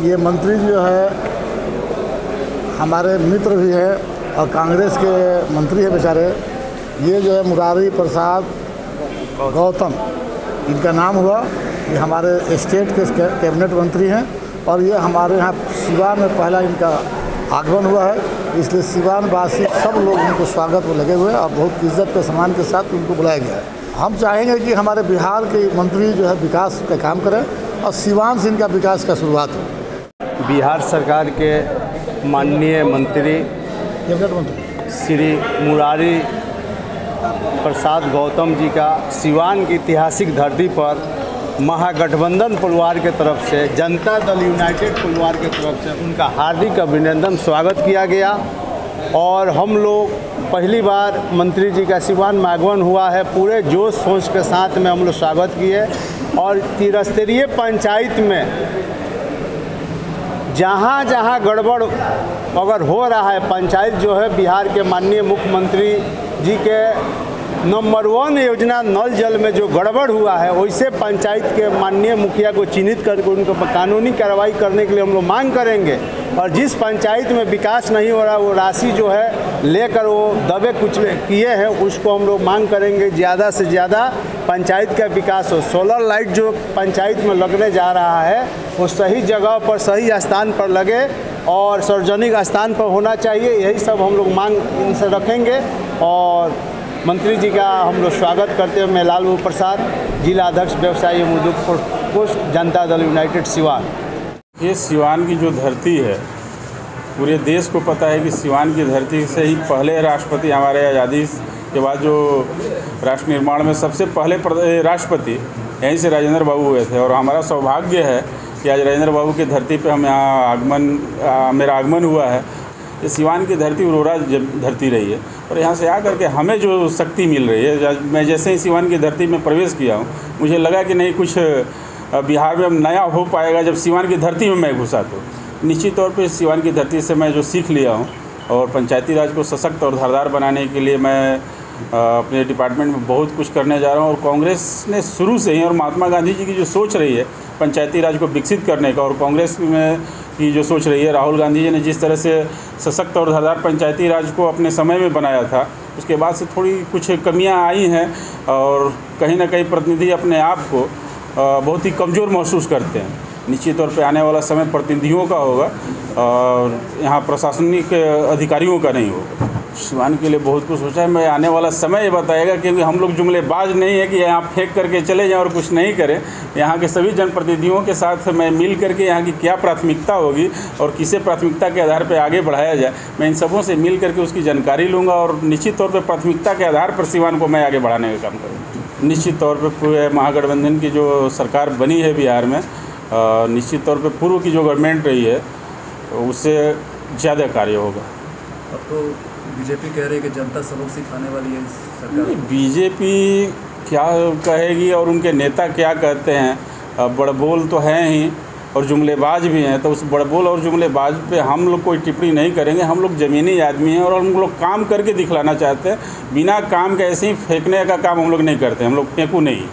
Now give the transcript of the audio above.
ये मंत्री जो है हमारे मित्र भी है और कांग्रेस के मंत्री है बेचारे। ये जो है मुरारी प्रसाद गौतम इनका नाम हुआ। ये हमारे स्टेट के कैबिनेट मंत्री हैं और ये हमारे यहाँ सिवान में पहला इनका आगमन हुआ है, इसलिए सिवान वासी सब लोग उनको स्वागत में लगे हुए हैं और बहुत इज्जत के सम्मान के साथ उनको बुलाया गया है। हम चाहेंगे कि हमारे बिहार के मंत्री जो है विकास का काम करें और सिवान से इनका विकास का शुरुआत हो। बिहार सरकार के माननीय मंत्री कैबिनेट मंत्री श्री मुरारी प्रसाद गौतम जी का सिवान की ऐतिहासिक धरती पर महागठबंधन परिवार के तरफ से, जनता दल यूनाइटेड परिवार के तरफ से उनका हार्दिक अभिनंदन स्वागत किया गया। और हम लोग पहली बार मंत्री जी का सिवान में आगमन हुआ है, पूरे जोश शोश के साथ में हम लोग स्वागत किए। और त्रिस्तरीय पंचायत में जहाँ जहाँ गड़बड़ अगर हो रहा है, पंचायत जो है बिहार के माननीय मुख्यमंत्री जी के नंबर 1 योजना नल जल में जो गड़बड़ हुआ है, वैसे पंचायत के माननीय मुखिया को चिन्हित करके उनको कानूनी कार्रवाई करने के लिए हम लोग मांग करेंगे। और जिस पंचायत में विकास नहीं हो रहा, वो राशि जो है लेकर वो दबे कुचले किए हैं, उसको हम लोग मांग करेंगे ज़्यादा से ज़्यादा पंचायत का विकास हो। सोलर लाइट जो पंचायत में लगने जा रहा है वो सही जगह पर सही स्थान पर लगे और सार्वजनिक स्थान पर होना चाहिए। यही सब हम लोग मांग इनसे रखेंगे। और मंत्री जी का हम लोग स्वागत करते हैं। मैं लालू प्रसाद, जिला अध्यक्ष व्यवसायी मजदूर पोस्ट, जनता दल यूनाइटेड सिवान। ये सिवान की जो धरती है, पूरे देश को पता है कि सिवान की धरती से ही पहले राष्ट्रपति, हमारे आज़ादी के बाद जो राष्ट्र निर्माण में सबसे पहले राष्ट्रपति यहीं से राजेंद्र बाबू हुए थे। और हमारा सौभाग्य है कि आज राजेंद्र बाबू की धरती पे हम यहाँ मेरा आगमन हुआ है। ये सिवान की धरती उर्वरा धरती रही है और यहाँ से आकर के हमें जो शक्ति मिल रही है, मैं जैसे ही सिवान की धरती में प्रवेश किया हूँ, मुझे लगा कि नहीं, कुछ बिहार में अब नया हो पाएगा जब सिवान की धरती में मैं घुसा। तो निश्चित तौर पे सिवान की धरती से मैं जो सीख लिया हूँ और पंचायती राज को सशक्त और धारदार बनाने के लिए मैं अपने डिपार्टमेंट में बहुत कुछ करने जा रहा हूँ। और कांग्रेस ने शुरू से ही, और महात्मा गांधी जी की जो सोच रही है पंचायती राज को विकसित करने का, और कांग्रेस में की जो सोच रही है, राहुल गांधी जी ने जिस तरह से सशक्त और धारदार पंचायती राज को अपने समय में बनाया था, उसके बाद से थोड़ी कुछ कमियां आई हैं और कहीं ना कहीं प्रतिनिधि अपने आप को बहुत ही कमज़ोर महसूस करते हैं। निश्चित तौर पे आने वाला समय प्रतिनिधियों का होगा और यहाँ प्रशासनिक अधिकारियों का नहीं होगा। सिवान के लिए बहुत कुछ सोचा है। मैं आने वाला समय ये बताएगा, क्योंकि हम लोग जुमलेबाज नहीं है कि यहाँ फेंक करके चले जाएं और कुछ नहीं करें। यहाँ के सभी जनप्रतिनिधियों के साथ मैं मिल करके यहाँ की क्या प्राथमिकता होगी और किसे प्राथमिकता के आधार पर आगे बढ़ाया जाए, मैं इन सबों से मिल करके उसकी जानकारी लूँगा और निश्चित तौर पर प्राथमिकता के आधार पर सिवान को मैं आगे बढ़ाने का काम करूँगा। निश्चित तौर पर पूरे महागठबंधन की जो सरकार बनी है बिहार में, निश्चित तौर पे पूर्व की जो गवर्नमेंट रही है उससे ज़्यादा कार्य होगा। अब तो बीजेपी कह रही है कि जनता सबक सिखाने वाली है सरकार। बीजेपी क्या कहेगी और उनके नेता क्या कहते हैं, बड़बोल तो हैं ही और जुमलेबाज भी हैं। तो उस बड़बोल और जुमलेबाज पे हम लोग कोई टिप्पणी नहीं करेंगे। हम लोग ज़मीनी आदमी हैं और हम लोग काम करके दिखलाना चाहते हैं। बिना काम के ऐसे ही फेंकने का काम हम लोग नहीं करते, हम लोग फेंकू नहीं।